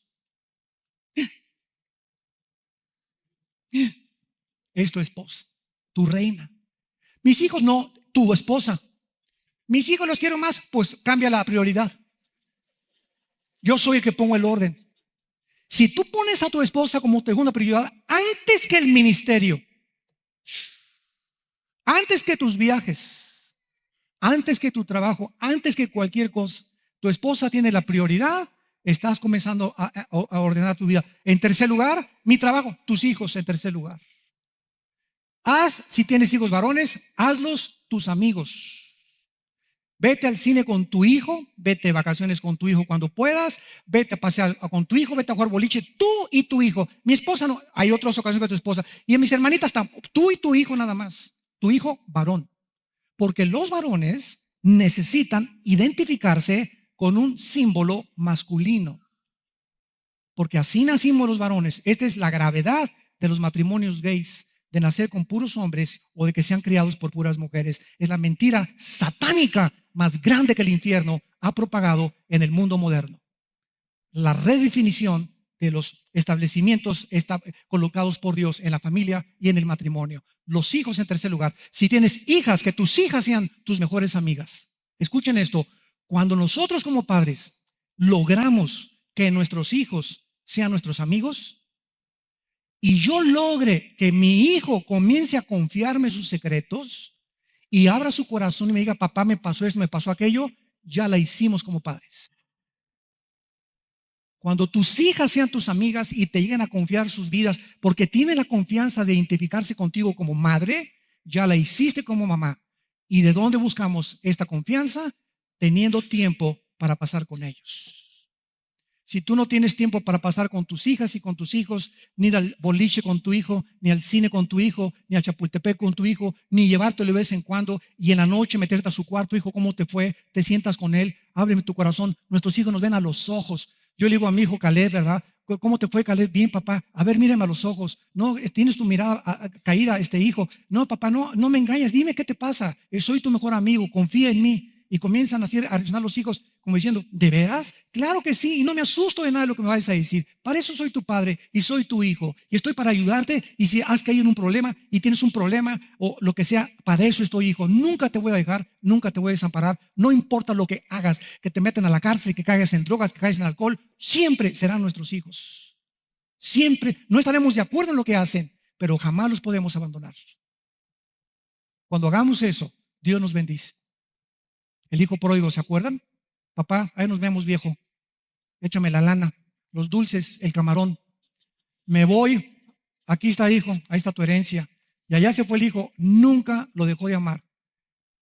S1: Es tu esposa, tu reina. Mis hijos no, tu esposa. Mis hijos los quiero más, pues cambia la prioridad. Yo soy el que pongo el orden. Si tú pones a tu esposa como segunda prioridad antes que el ministerio, antes que tus viajes, antes que tu trabajo, antes que cualquier cosa, tu esposa tiene la prioridad, estás comenzando a ordenar tu vida. En tercer lugar, mi trabajo, tus hijos en tercer lugar. Si tienes hijos varones, hazlos tus amigos. Vete al cine con tu hijo, vete de vacaciones con tu hijo cuando puedas, vete a pasear con tu hijo, vete a jugar boliche, tú y tu hijo. Mi esposa no, hay otras ocasiones para tu esposa. Y en mis hermanitas tú y tu hijo nada más, tu hijo varón. Porque los varones necesitan identificarse con un símbolo masculino. Porque así nacimos los varones. Esta es la gravedad de los matrimonios gays, de nacer con puros hombres o de que sean criados por puras mujeres. Es la mentira satánica más grande que el infierno ha propagado en el mundo moderno. La redefinición de los establecimientos colocados por Dios en la familia y en el matrimonio. Los hijos en tercer lugar. Si tienes hijas, que tus hijas sean tus mejores amigas. Escuchen esto. Cuando nosotros como padres logramos que nuestros hijos sean nuestros amigos y yo logre que mi hijo comience a confiarme sus secretos y abra su corazón y me diga, papá, me pasó esto, me pasó aquello, ya la hicimos como padres. Cuando tus hijas sean tus amigas y te lleguen a confiar sus vidas porque tienen la confianza de identificarse contigo como madre, ya la hiciste como mamá. ¿Y de dónde buscamos esta confianza? Teniendo tiempo para pasar con ellos. Si tú no tienes tiempo para pasar con tus hijas y con tus hijos, ni ir al boliche con tu hijo, ni al cine con tu hijo, ni a Chapultepec con tu hijo, ni llevártelo de vez en cuando y en la noche meterte a su cuarto, hijo, ¿cómo te fue? Te sientas con él, ábreme tu corazón. Nuestros hijos nos ven a los ojos. Yo le digo a mi hijo Caleb, ¿verdad? ¿Cómo te fue, Caleb? Bien, papá. A ver, mírame a los ojos. No, tienes tu mirada caída, hijo. No, papá, no me engañes. Dime qué te pasa. Soy tu mejor amigo. Confía en mí. Y comienzan así a reaccionar los hijos como diciendo, ¿de veras? Claro que sí, y no me asusto de nada de lo que me vais a decir. Para eso soy tu padre y soy tu hijo. Y estoy para ayudarte y si has caído en un problema y tienes un problema o lo que sea, para eso estoy, hijo. Nunca te voy a dejar, nunca te voy a desamparar. No importa lo que hagas, que te meten a la cárcel, que caigas en drogas, que caigas en alcohol, siempre serán nuestros hijos. Siempre, no estaremos de acuerdo en lo que hacen, pero jamás los podemos abandonar. Cuando hagamos eso, Dios nos bendice. El hijo pródigo, ¿se acuerdan? Papá, ahí nos vemos, viejo. Échame la lana, los dulces, el camarón. Me voy. Aquí está, hijo, ahí está tu herencia. Y allá se fue el hijo. Nunca lo dejó de amar.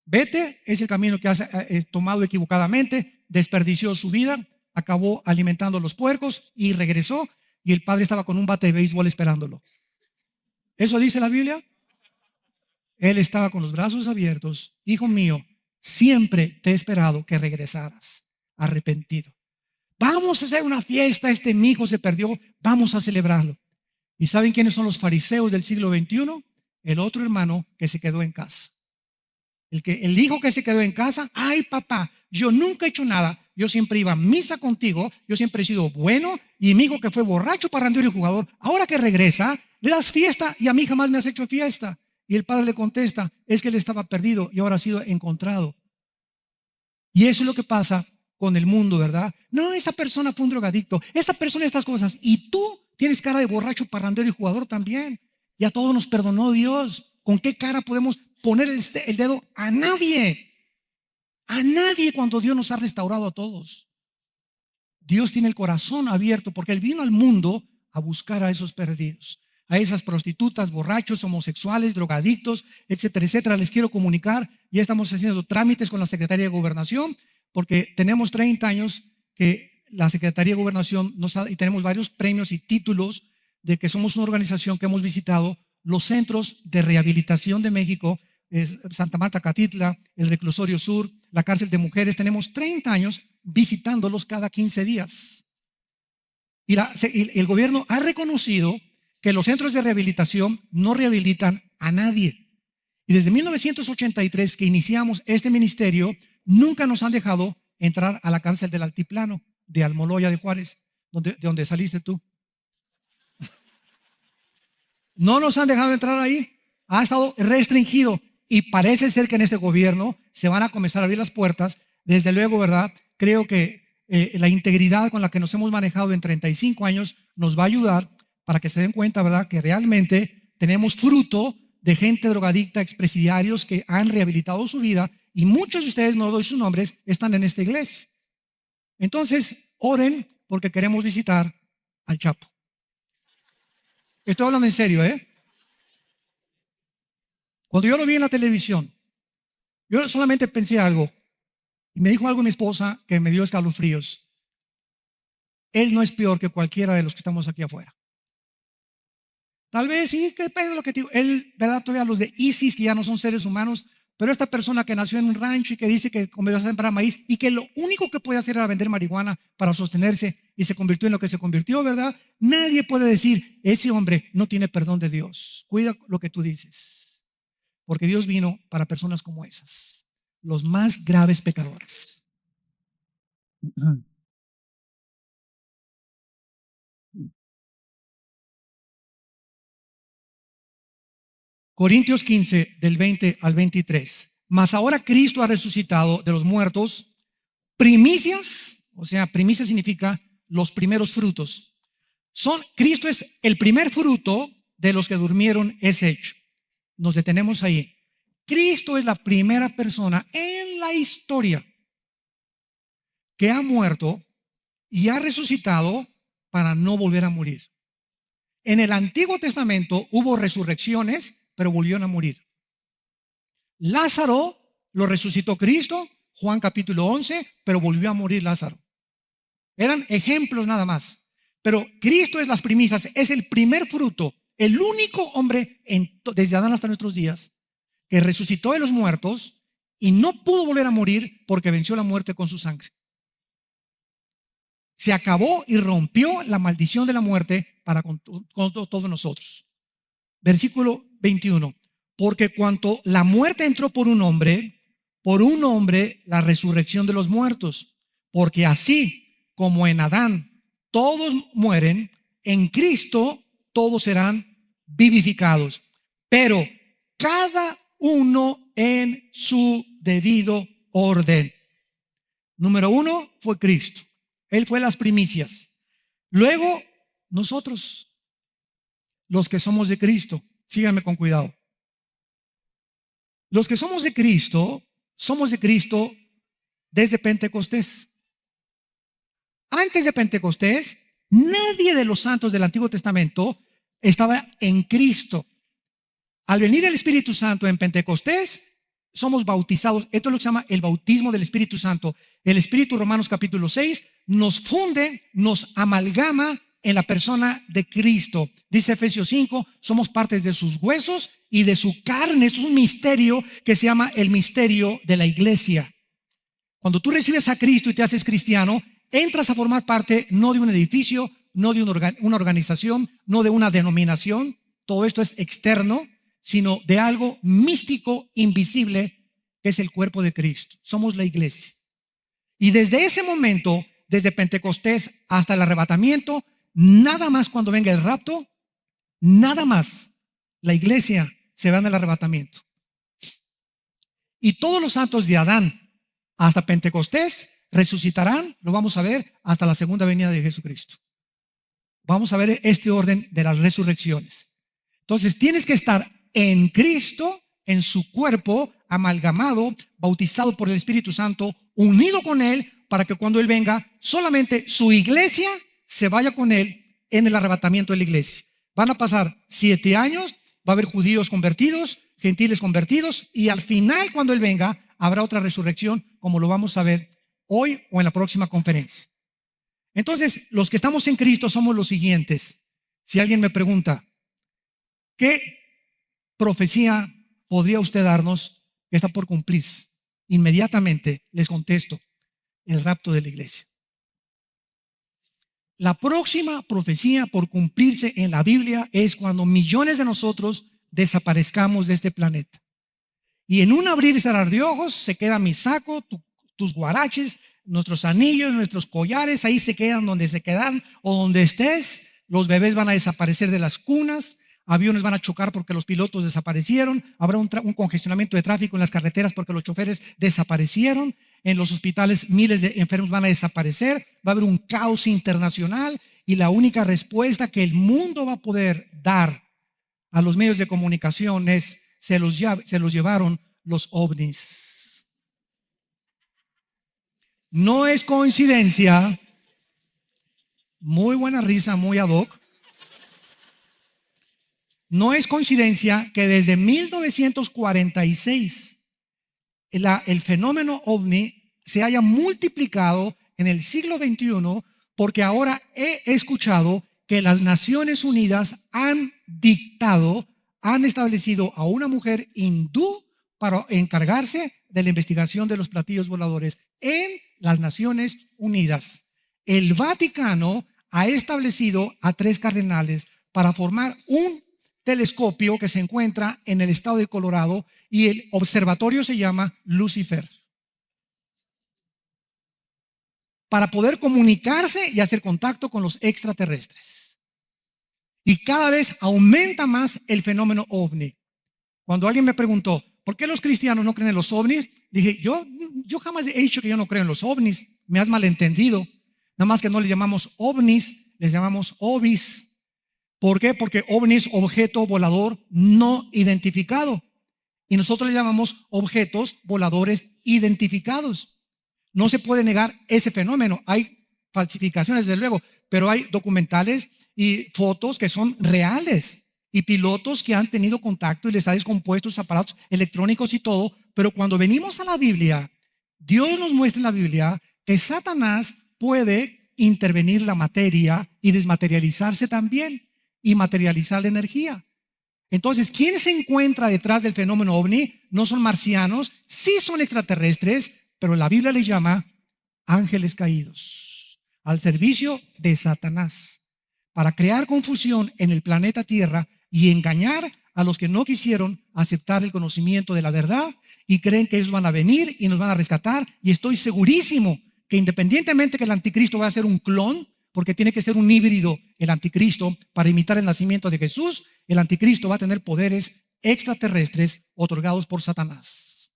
S1: Vete, es el camino que has tomado equivocadamente. Desperdició su vida. Acabó alimentando a los puercos y regresó. Y el padre estaba con un bate de béisbol esperándolo. ¿Eso dice la Biblia? Él estaba con los brazos abiertos. Hijo mío, siempre te he esperado que regresaras arrepentido. Vamos a hacer una fiesta, mi hijo se perdió, vamos a celebrarlo. ¿Y saben quiénes son los fariseos del siglo XXI? El otro hermano que se quedó en casa. El hijo que se quedó en casa, ay papá, yo nunca he hecho nada, yo siempre iba a misa contigo, yo siempre he sido bueno, y mi hijo que fue borracho, parrandero y jugador, ahora que regresa, le das fiesta y a mí jamás me has hecho fiesta. Y el padre le contesta, es que él estaba perdido y ahora ha sido encontrado. Y eso es lo que pasa con el mundo, ¿verdad? No, esa persona fue un drogadicto, esa persona estas cosas. Y tú tienes cara de borracho, parrandero y jugador también. Y a todos nos perdonó Dios. ¿Con qué cara podemos poner el dedo? A nadie. A nadie cuando Dios nos ha restaurado a todos. Dios tiene el corazón abierto porque Él vino al mundo a buscar a esos perdidos. A esas prostitutas, borrachos, homosexuales, drogadictos, etcétera, etcétera. Les quiero comunicar, ya estamos haciendo trámites con la Secretaría de Gobernación, porque tenemos 30 años que la Secretaría de Gobernación y tenemos varios premios y títulos de que somos una organización que hemos visitado los centros de rehabilitación de México, Santa Marta, Catitla, el Reclusorio Sur, la cárcel de mujeres. Tenemos 30 años visitándolos cada 15 días. Y el gobierno ha reconocido que los centros de rehabilitación no rehabilitan a nadie. Y desde 1983 que iniciamos este ministerio, nunca nos han dejado entrar a la cárcel del Altiplano, de Almoloya de Juárez, de donde saliste tú. No nos han dejado entrar ahí. Ha estado restringido. Y parece ser que en este gobierno se van a comenzar a abrir las puertas. Desde luego, ¿verdad? Creo que la integridad con la que nos hemos manejado en 35 años nos va a ayudar para que se den cuenta, ¿verdad?, que realmente tenemos fruto de gente drogadicta, expresidiarios que han rehabilitado su vida y muchos de ustedes, no doy sus nombres, están en esta iglesia. Entonces, oren porque queremos visitar al Chapo. Estoy hablando en serio, ¿eh? Cuando yo lo vi en la televisión, yo solamente pensé algo. Y me dijo algo mi esposa que me dio escalofríos. Él no es peor que cualquiera de los que estamos aquí afuera. Tal vez sí, que depende de lo que te digo. Él, ¿verdad? Todavía los de ISIS, que ya no son seres humanos, pero esta persona que nació en un rancho y que dice que comenzó a sembrar maíz y que lo único que puede hacer era vender marihuana para sostenerse y se convirtió en lo que se convirtió, ¿verdad? Nadie puede decir, ese hombre no tiene perdón de Dios. Cuida lo que tú dices, porque Dios vino para personas como esas, los más graves pecadores. Corintios 15, del 20 al 23. Mas ahora Cristo ha resucitado de los muertos, primicias, o sea, primicia significa los primeros frutos. Cristo es el primer fruto de los que durmieron es hecho. Nos detenemos ahí. Cristo es la primera persona en la historia que ha muerto y ha resucitado para no volver a morir. En el Antiguo Testamento hubo resurrecciones, pero volvieron a morir. Lázaro lo resucitó Cristo, Juan capítulo 11, pero volvió a morir Lázaro. Eran ejemplos nada más. Pero Cristo es las primicias, es el primer fruto, el único hombre desde Adán hasta nuestros días que resucitó de los muertos y no pudo volver a morir porque venció la muerte con su sangre. Se acabó y rompió la maldición de la muerte para con todos nosotros. Versículo 21. Porque cuanto la muerte entró por un hombre la resurrección de los muertos. Porque así como en Adán todos mueren, en Cristo todos serán vivificados. Pero cada uno en su debido orden. Número 1 fue Cristo. Él fue las primicias. Luego, nosotros, los que somos de Cristo, síganme con cuidado. Los que somos de Cristo desde Pentecostés. Antes de Pentecostés, nadie de los santos del Antiguo Testamento estaba en Cristo. Al venir el Espíritu Santo en Pentecostés, somos bautizados. Esto es lo que se llama el bautismo del Espíritu Santo. El Espíritu, Romanos capítulo 6, nos funde, nos amalgama en la persona de Cristo. Dice Efesios 5, somos partes de sus huesos y de su carne. Es un misterio que se llama el misterio de la iglesia. Cuando tú recibes a Cristo y te haces cristiano, entras a formar parte no de un edificio, no de una organización, no de una denominación. Todo esto es externo, sino de algo místico, invisible, que es el cuerpo de Cristo. Somos la iglesia. Y desde ese momento, desde Pentecostés hasta el arrebatamiento, nada más cuando venga el rapto, nada más la iglesia se va en el arrebatamiento. Y todos los santos de Adán hasta Pentecostés resucitarán, lo vamos a ver, hasta la segunda venida de Jesucristo. Vamos a ver este orden de las resurrecciones. Entonces tienes que estar en Cristo, en su cuerpo, amalgamado, bautizado por el Espíritu Santo, unido con Él, para que cuando Él venga, solamente su iglesia se vaya con Él en el arrebatamiento de la iglesia. Van a pasar 7 años, va a haber judíos convertidos, gentiles convertidos, y al final, cuando Él venga, habrá otra resurrección, como lo vamos a ver hoy o en la próxima conferencia. Entonces, los que estamos en Cristo somos los siguientes. Si alguien me pregunta, ¿qué profecía podría usted darnos que está por cumplirse? Inmediatamente les contesto, el rapto de la iglesia. La próxima profecía por cumplirse en la Biblia es cuando millones de nosotros desaparezcamos de este planeta. Y en un abrir y cerrar de ojos se queda mi saco, tus guaraches, nuestros anillos, nuestros collares, ahí se quedan donde se quedan o donde estés. Los bebés van a desaparecer de las cunas, aviones van a chocar porque los pilotos desaparecieron, habrá un congestionamiento de tráfico en las carreteras porque los choferes desaparecieron, en los hospitales miles de enfermos van a desaparecer, va a haber un caos internacional y la única respuesta que el mundo va a poder dar a los medios de comunicación es: se los llevaron los ovnis. No es coincidencia, muy buena risa, muy ad hoc. No es coincidencia que desde 1946 el fenómeno ovni se haya multiplicado en el siglo XXI, porque ahora he escuchado que las Naciones Unidas han establecido a una mujer hindú para encargarse de la investigación de los platillos voladores en las Naciones Unidas. El Vaticano ha establecido a 3 cardenales para formar un telescopio que se encuentra en el estado de Colorado, y el observatorio se llama Lucifer, para poder comunicarse y hacer contacto con los extraterrestres. Y cada vez aumenta más el fenómeno ovni. Cuando alguien me preguntó, ¿por qué los cristianos no creen en los ovnis? Dije, yo jamás he dicho que yo no creo en los ovnis. Me has malentendido. Nada más que no les llamamos ovnis, les llamamos ovis. ¿Por qué? Porque ovni es objeto volador no identificado. Y nosotros le llamamos objetos voladores identificados. No se puede negar ese fenómeno. Hay falsificaciones, desde luego, pero hay documentales y fotos que son reales, y pilotos que han tenido contacto y les ha descompuesto sus aparatos electrónicos y todo. Pero cuando venimos a la Biblia, Dios nos muestra en la Biblia que Satanás puede intervenir la materia y desmaterializarse también, y materializar la energía. Entonces, ¿quién se encuentra detrás del fenómeno ovni? No son marcianos, sí son extraterrestres, pero la Biblia les llama ángeles caídos, al servicio de Satanás, para crear confusión en el planeta Tierra y engañar a los que no quisieron aceptar el conocimiento de la verdad y creen que ellos van a venir y nos van a rescatar. Y estoy segurísimo que, independientemente que el anticristo va a ser un clon, porque tiene que ser un híbrido el anticristo para imitar el nacimiento de Jesús, el anticristo va a tener poderes extraterrestres otorgados por Satanás.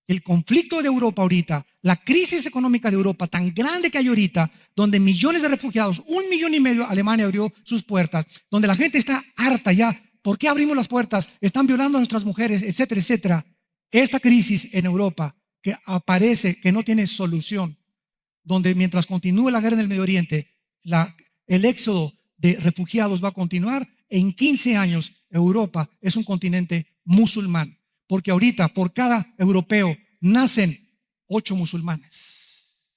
S1: El conflicto de Europa ahorita, la crisis económica de Europa tan grande que hay ahorita, donde millones de refugiados, 1,5 millones, Alemania abrió sus puertas, donde la gente está harta ya. ¿Por qué abrimos las puertas? Están violando a nuestras mujeres, etcétera, etcétera. Esta crisis en Europa que aparece, que no tiene solución, donde mientras continúe la guerra en el Medio Oriente, el éxodo de refugiados va a continuar. En 15 años Europa es un continente musulmán, porque ahorita por cada europeo nacen 8 musulmanes.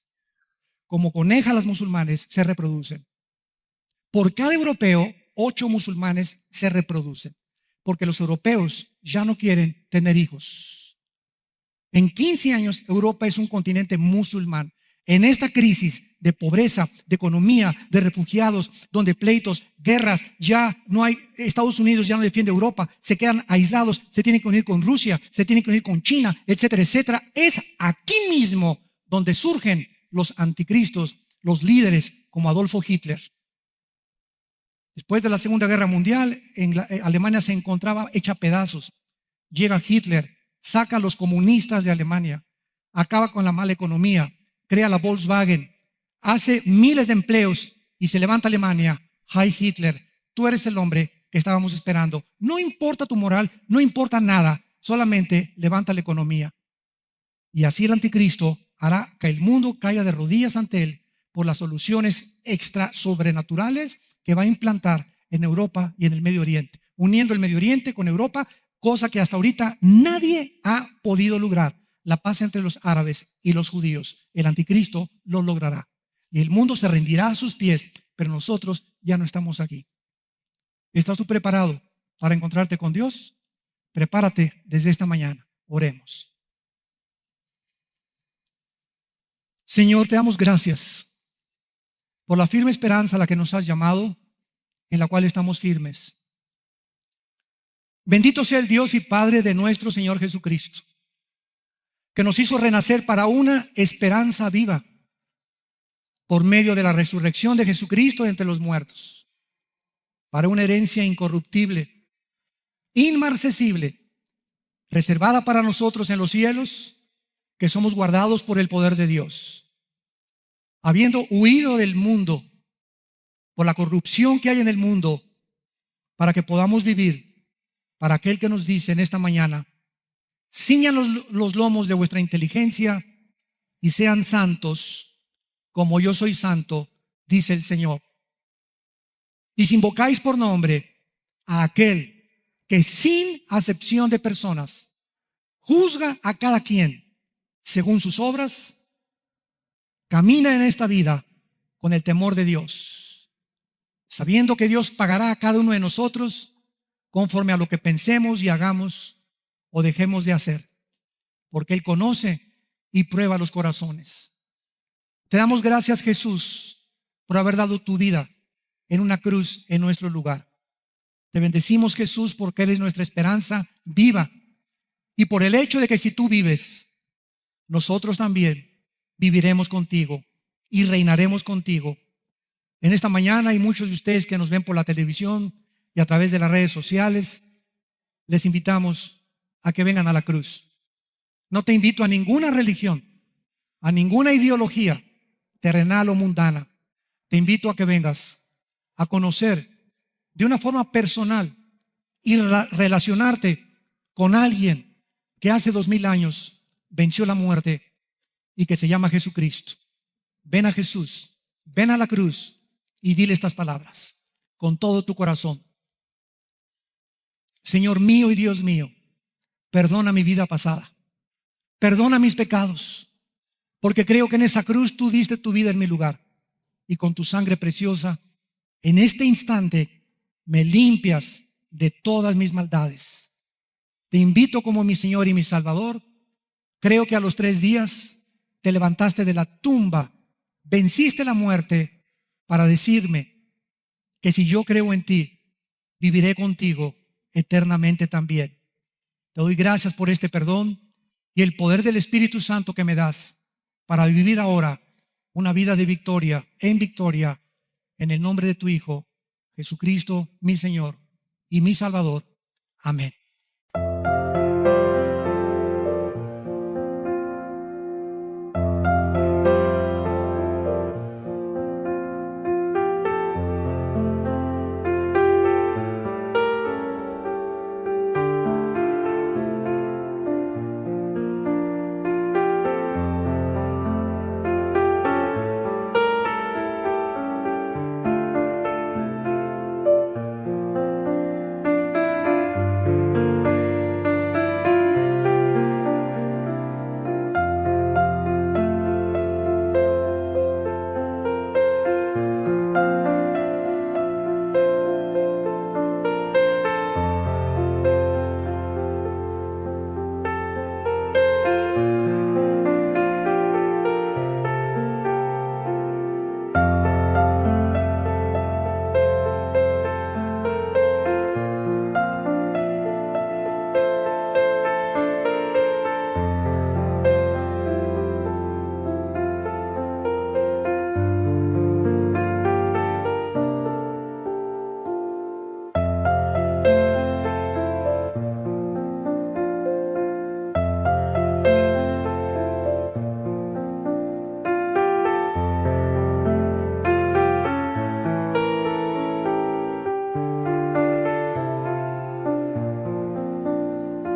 S1: Como conejas las musulmanes se reproducen. Por cada europeo 8 musulmanes se reproducen, porque los europeos ya no quieren tener hijos. En 15 años Europa es un continente musulmán. En esta crisis de pobreza, de economía, de refugiados, donde pleitos, guerras, ya no hay, Estados Unidos ya no defiende Europa, se quedan aislados, se tienen que unir con Rusia, se tienen que unir con China, etcétera, etcétera. Es aquí mismo donde surgen los anticristos, los líderes como Adolfo Hitler. Después de la Segunda Guerra Mundial, Alemania se encontraba hecha a pedazos. Llega Hitler, saca a los comunistas de Alemania, acaba con la mala economía, crea la Volkswagen, hace miles de empleos y se levanta Alemania. Hi Hitler, tú eres el hombre que estábamos esperando. No importa tu moral, no importa nada, solamente levanta la economía. Y así el anticristo hará que el mundo caiga de rodillas ante él por las soluciones extra sobrenaturales que va a implantar en Europa y en el Medio Oriente, uniendo el Medio Oriente con Europa, cosa que hasta ahorita nadie ha podido lograr. La paz entre los árabes y los judíos. El anticristo lo logrará. Y el mundo se rendirá a sus pies, pero nosotros ya no estamos aquí. ¿Estás tú preparado para encontrarte con Dios? Prepárate desde esta mañana. Oremos. Señor, te damos gracias por la firme esperanza a la que nos has llamado, en la cual estamos firmes. Bendito sea el Dios y Padre de nuestro Señor Jesucristo, que nos hizo renacer para una esperanza viva por medio de la resurrección de Jesucristo de entre los muertos, para una herencia incorruptible, inmarcesible, reservada para nosotros en los cielos, que somos guardados por el poder de Dios, habiendo huido del mundo por la corrupción que hay en el mundo, para que podamos vivir para aquel que nos dice en esta mañana: ciñan los lomos de vuestra inteligencia y sean santos como yo soy santo, dice el Señor. Y si invocáis por nombre a aquel que sin acepción de personas juzga a cada quien según sus obras, camina en esta vida con el temor de Dios, sabiendo que Dios pagará a cada uno de nosotros conforme a lo que pensemos y hagamos o dejemos de hacer, porque Él conoce y prueba los corazones. Te damos gracias, Jesús, por haber dado tu vida en una cruz en nuestro lugar. Te bendecimos, Jesús, porque eres nuestra esperanza viva, y por el hecho de que si tú vives, nosotros también viviremos contigo y reinaremos contigo. En esta mañana hay muchos de ustedes que nos ven por la televisión y a través de las redes sociales. Les invitamos a que vengan a la cruz. No te invito a ninguna religión, a ninguna ideología terrenal o mundana. Te invito a que vengas a conocer de una forma personal y relacionarte con alguien que hace 2000 años venció la muerte y que se llama Jesucristo. Ven a Jesús, ven a la cruz y dile estas palabras con todo tu corazón. Señor mío y Dios mío, perdona mi vida pasada, perdona mis pecados, porque creo que en esa cruz tú diste tu vida en mi lugar, y con tu sangre preciosa en este instante me limpias de todas mis maldades. Te invito como mi Señor y mi Salvador. Creo que a los 3 días te levantaste de la tumba, venciste la muerte para decirme que si yo creo en ti, viviré contigo eternamente también. Te doy gracias por este perdón y el poder del Espíritu Santo que me das para vivir ahora una vida de victoria en victoria, en el nombre de tu Hijo, Jesucristo, mi Señor y mi Salvador. Amén.